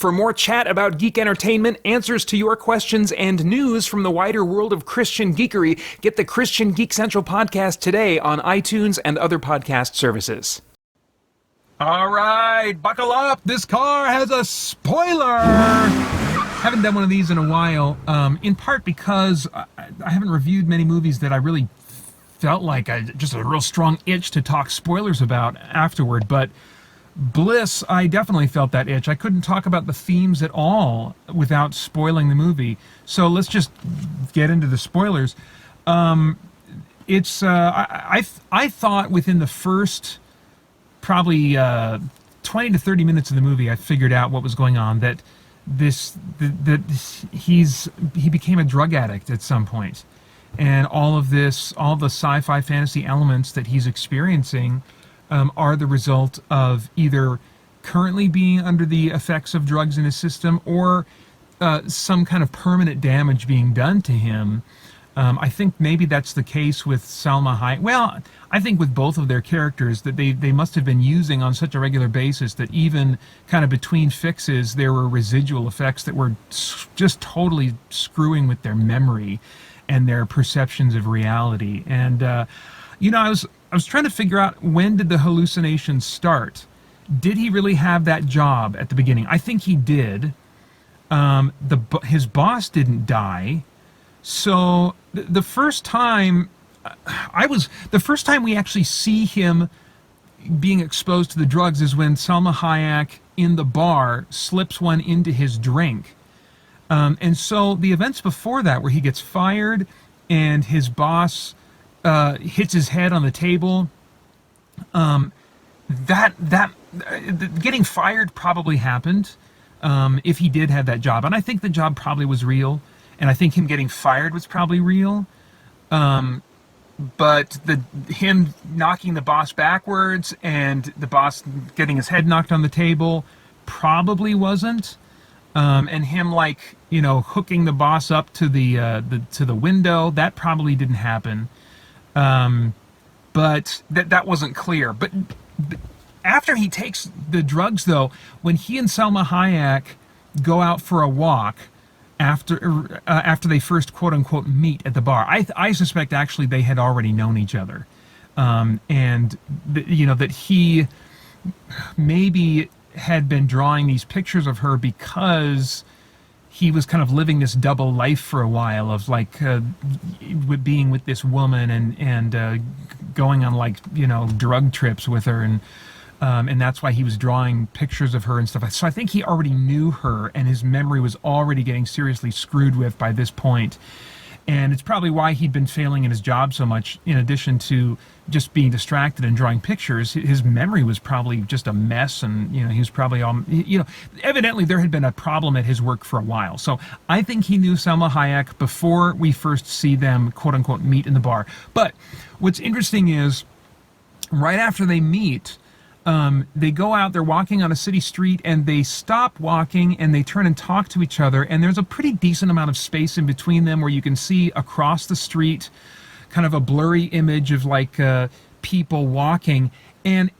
For more chat about geek entertainment, answers to your questions, and news from the wider world of Christian geekery, get the Christian Geek Central podcast today on iTunes and other podcast services. All right, buckle up. This car has a spoiler. Haven't done one of these in a while, in part because I haven't reviewed many movies that I really felt like just a real strong itch to talk spoilers about afterward, but Bliss, I definitely felt that itch. I couldn't talk about the themes at all without spoiling the movie. So let's just get into the spoilers. I thought within the first probably 20 to 30 minutes of the movie, I figured out what was going on. That he became a drug addict at some point, and all the sci-fi fantasy elements that he's experiencing are the result of either currently being under the effects of drugs in his system or some kind of permanent damage being done to him. I think maybe that's the case with Salma Hayek. Well, I think with both of their characters that they must have been using on such a regular basis that even kind of between fixes there were residual effects that were just totally screwing with their memory and their perceptions of reality. And I was trying to figure out, when did the hallucinations start? Did he really have that job at the beginning? I think he did. His boss didn't die. So the first time we actually see him being exposed to the drugs is when Salma Hayek in the bar slips one into his drink. And so the events before that, where he gets fired and his boss hits his head on the table, getting fired probably happened if he did have that job. And I think the job probably was real. And I think him getting fired was probably real. But him knocking the boss backwards and the boss getting his head knocked on the table probably wasn't. And him hooking the boss up to the window, that probably didn't happen. But that wasn't clear. But after he takes the drugs, though, when he and Salma Hayek go out for a walk after they first quote unquote meet at the bar, I suspect actually they had already known each other, and that he maybe had been drawing these pictures of her because he was kind of living this double life for a while of being with this woman and going on drug trips with her, and that's why he was drawing pictures of her and stuff. So I think he already knew her, and his memory was already getting seriously screwed with by this point. And it's probably why he'd been failing in his job so much. In addition to just being distracted and drawing pictures, his memory was probably just a mess, and he was probably evidently there had been a problem at his work for a while. So I think he knew Salma Hayek before we first see them quote unquote meet in the bar. But what's interesting is right after they meet, they go out, they're walking on a city street, and they stop walking and they turn and talk to each other, and there's a pretty decent amount of space in between them where you can see across the street kind of a blurry image of people walking. And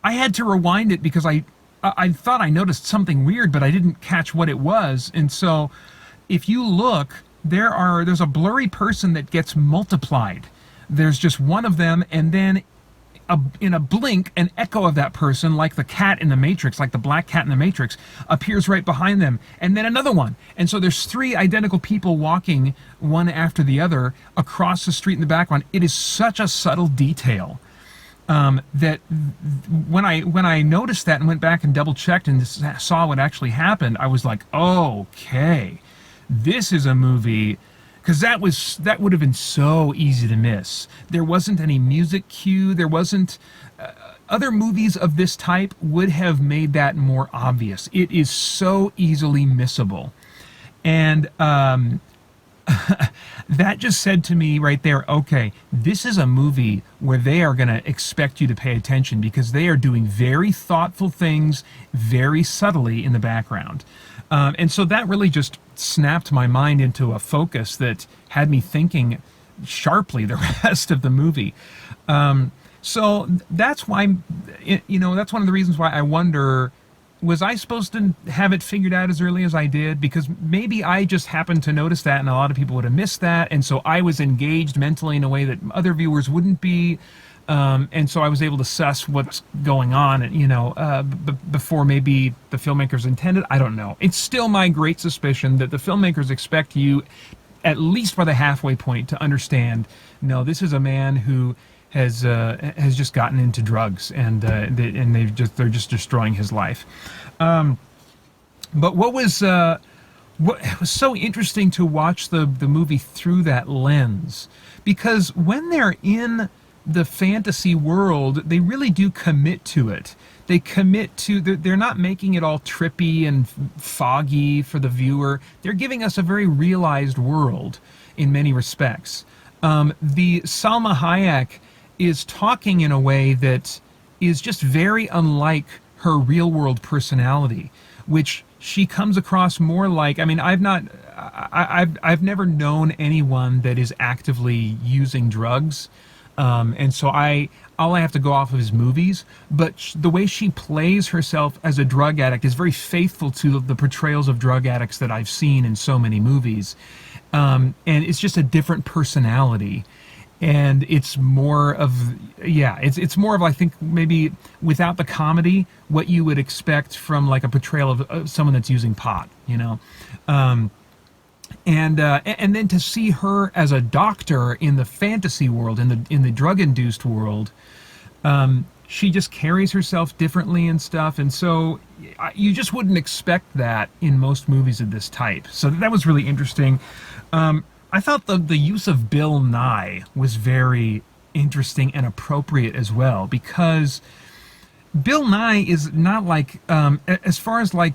I had to rewind it because I thought I noticed something weird, but I didn't catch what it was. And so if you look, there's a blurry person that gets multiplied. There's just one of them, and then in a blink, an echo of that person, like the cat in the Matrix, like the black cat in the Matrix, appears right behind them, and then another one. And so there's three identical people walking one after the other across the street in the background. It is such a subtle detail that when I noticed that and went back and double checked and saw what actually happened, I was like, okay, this is a movie. Because that would have been so easy to miss. There wasn't any music cue. There wasn't... other movies of this type would have made that more obvious. It is so easily missable. And that just said to me right there, okay, this is a movie where they are going to expect you to pay attention because they are doing very thoughtful things very subtly in the background. And so that really just snapped my mind into a focus that had me thinking sharply the rest of the movie. So that's why, that's one of the reasons why I wonder was I supposed to have it figured out as early as I did? Because maybe I just happened to notice that, and a lot of people would have missed that, and so I was engaged mentally in a way that other viewers wouldn't be, and so I was able to suss what's going on, before maybe the filmmakers intended. I don't know. It's still my great suspicion that the filmmakers expect you, at least by the halfway point, to understand. No, this is a man who has just gotten into drugs, and they're just destroying his life. But what was so interesting to watch the movie through that lens, because when they're in the fantasy world, they really do commit to it. They commit to, they're not making it all trippy and foggy for the viewer. They're giving us a very realized world in many respects. The Salma Hayek is talking in a way that is just very unlike her real world personality, which she comes across more like, I mean, I've never known anyone that is actively using drugs. And so all I have to go off of his movies, but the way she plays herself as a drug addict is very faithful to the portrayals of drug addicts that I've seen in so many movies. And it's just a different personality. And it's more of, it's more of, I think, maybe without the comedy, what you would expect from like a portrayal of someone that's using pot, and then to see her as a doctor in the fantasy world, in the drug-induced world, she just carries herself differently and stuff, and so you just wouldn't expect that in most movies of this type. So that was really interesting. I thought the use of Bill Nye was very interesting and appropriate as well, because Bill Nye is not like, as far as like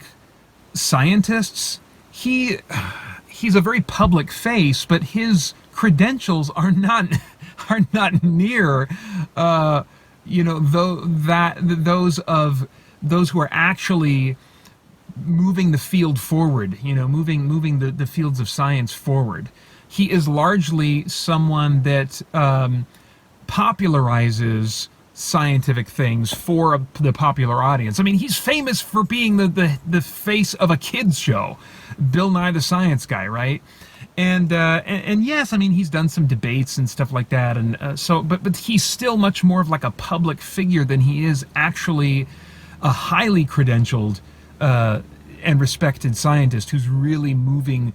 scientists, he's a very public face, but his credentials are not near, those who are actually moving the field forward, moving the fields of science forward. He is largely someone that popularizes scientific things for the popular audience. I mean, he's famous for being the face of a kids show, Bill Nye the Science Guy, right? And yes, I mean, he's done some debates and stuff like that, and but he's still much more of like a public figure than he is actually a highly credentialed and respected scientist who's really moving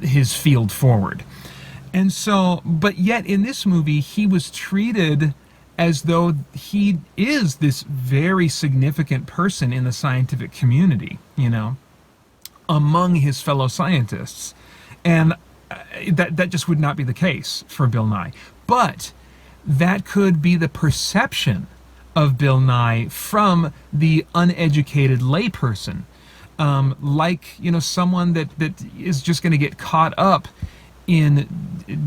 his field forward. And so, but yet in this movie, he was treated as though he is this very significant person in the scientific community, among his fellow scientists. And that just would not be the case for Bill Nye. But that could be the perception of Bill Nye from the uneducated layperson. Someone that is just going to get caught up in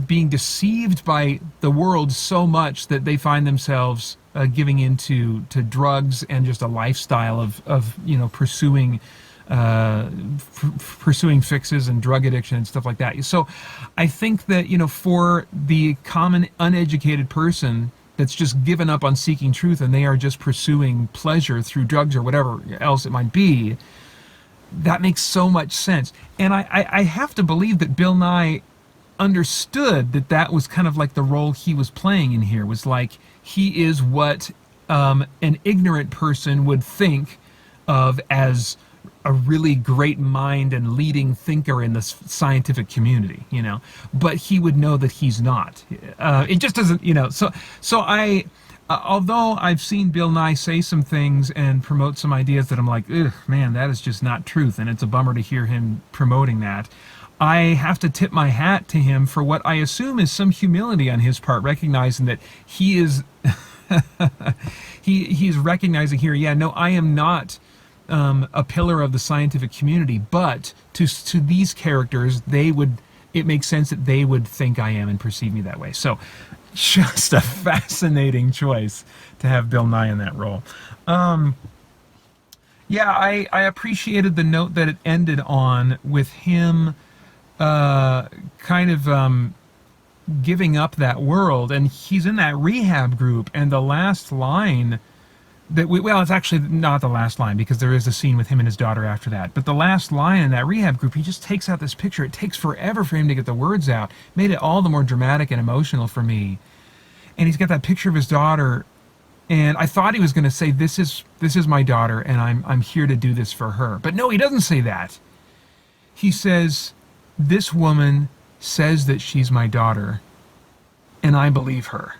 being deceived by the world so much that they find themselves giving into drugs and just a lifestyle of pursuing fixes and drug addiction and stuff like that. So I think that, for the common uneducated person that's just given up on seeking truth and they are just pursuing pleasure through drugs or whatever else it might be, that makes so much sense. And I have to believe that Bill Nye understood that was kind of like the role he was playing in here, was like he is what an ignorant person would think of as a really great mind and leading thinker in the scientific community, but he would know that he's not. It just doesn't, so I, although I've seen Bill Nye say some things and promote some ideas that I'm like, ugh, man, that is just not truth, and it's a bummer to hear him promoting that. I have to tip my hat to him for what I assume is some humility on his part, recognizing that he is, he's recognizing here, I am not a pillar of the scientific community, but to these characters, it makes sense that they would think I am and perceive me that way. So just a fascinating choice to have Bill Nye in that role. I appreciated the note that it ended on, with him kind of giving up that world, and he's in that rehab group, and the last line well, it's actually not the last line, because there is a scene with him and his daughter after that. But the last line in that rehab group, he just takes out this picture. It takes forever for him to get the words out. Made it all the more dramatic and emotional for me. And he's got that picture of his daughter, and I thought he was going to say, this is my daughter, and I'm here to do this for her. But no, he doesn't say that. He says, this woman says that she's my daughter, and I believe her.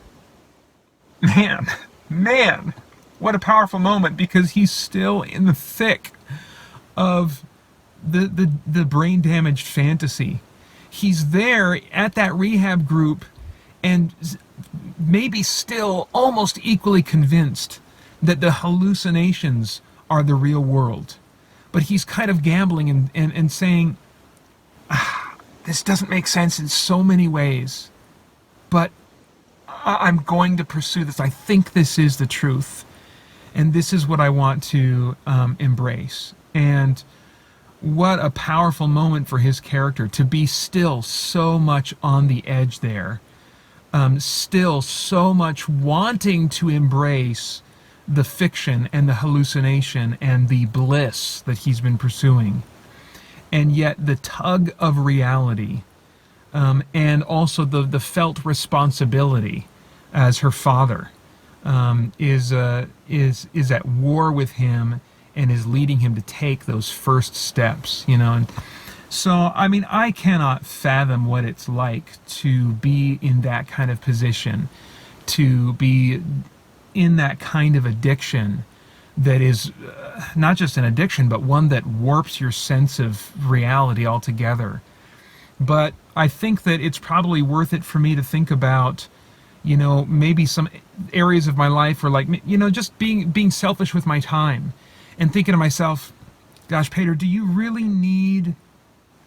Man, what a powerful moment, because he's still in the thick of the brain damaged fantasy. He's there at that rehab group and maybe still almost equally convinced that the hallucinations are the real world. But he's kind of gambling and saying, this doesn't make sense in so many ways, but I'm going to pursue this. I think this is the truth, and this is what I want to embrace. And what a powerful moment for his character to be still so much on the edge there, still so much wanting to embrace the fiction and the hallucination and the bliss that he's been pursuing. And yet the tug of reality, and also the felt responsibility as her father, is at war with him and is leading him to take those first steps, And so, I mean, I cannot fathom what it's like to be in that kind of position, to be in that kind of addiction that is not just an addiction, but one that warps your sense of reality altogether. But I think that it's probably worth it for me to think about, maybe some areas of my life where, just being selfish with my time and thinking to myself, gosh, Peter, do you really need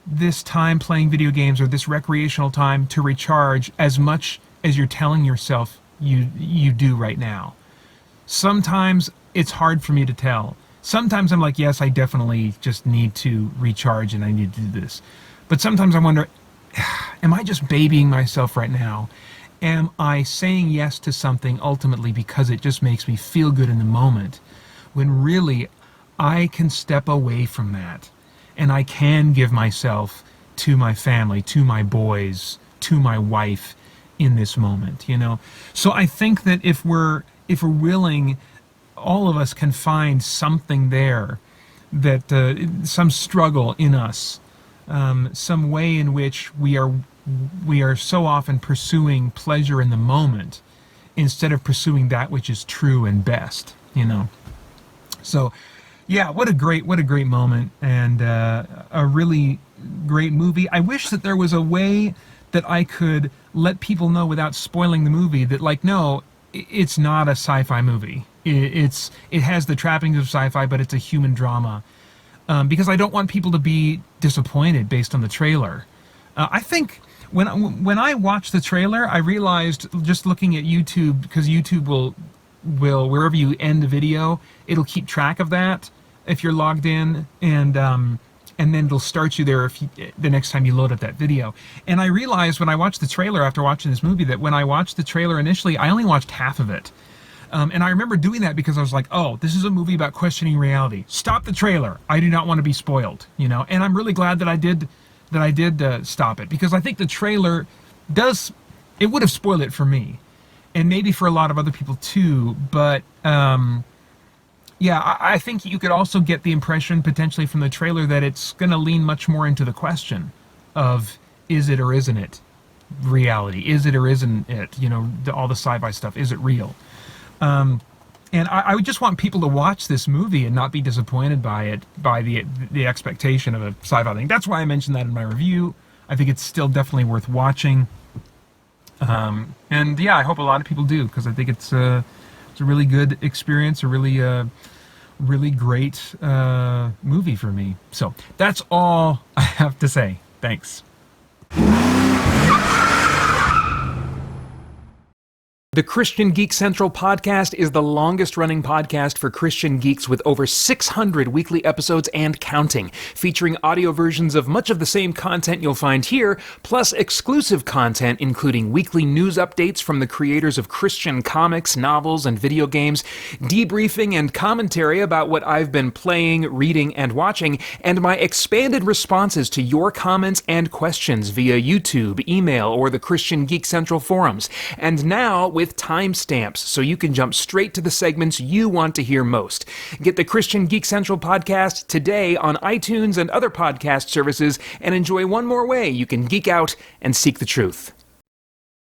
this time playing video games or this recreational time to recharge as much as you're telling yourself you do right now? Sometimes it's hard for me to tell. Sometimes I'm like, yes, I definitely just need to recharge and I need to do this. But sometimes I wonder, am I just babying myself right now? Am I saying yes to something ultimately because it just makes me feel good in the moment, when really I can step away from that and I can give myself to my family, to my boys, to my wife in this moment, So I think that if we're willing, all of us can find something there, that some struggle in us, some way in which we are so often pursuing pleasure in the moment instead of pursuing that which is true and best, So, yeah, what a great moment, and a really great movie. I wish that there was a way that I could let people know without spoiling the movie that, no, it's not a sci-fi movie. It has the trappings of sci-fi, but it's a human drama. Because I don't want people to be disappointed based on the trailer. I think when I watched the trailer, I realized, just looking at YouTube, because YouTube will wherever you end the video, it'll keep track of that if you're logged in, and then it'll start you there the next time you load up that video. And I realized when I watched the trailer after watching this movie that when I watched the trailer initially, I only watched half of it. And I remember doing that because I was like, oh, this is a movie about questioning reality. Stop the trailer. I do not want to be spoiled, And I'm really glad that I did stop it, because I think the trailer it would have spoiled it for me, and maybe for a lot of other people too. But yeah, I think you could also get the impression potentially from the trailer that it's going to lean much more into the question of, is it or isn't it reality? Is it or isn't it? All the sci-fi stuff. Is it real? And I would just want people to watch this movie and not be disappointed by it, by the expectation of a sci-fi thing. That's why I mentioned that in my review. I think it's still definitely worth watching. And yeah, I hope a lot of people do, because I think it's a really good experience, a really great movie for me. So that's all I have to say. Thanks. The Christian Geek Central podcast is the longest-running podcast for Christian geeks with over 600 weekly episodes and counting, featuring audio versions of much of the same content you'll find here, plus exclusive content including weekly news updates from the creators of Christian comics, novels, and video games, debriefing and commentary about what I've been playing, reading, and watching, and my expanded responses to your comments and questions via YouTube, email, or the Christian Geek Central forums. And now, with timestamps, so you can jump straight to the segments you want to hear most. Get the Christian Geek Central podcast today on iTunes and other podcast services, and enjoy one more way you can geek out and seek the truth.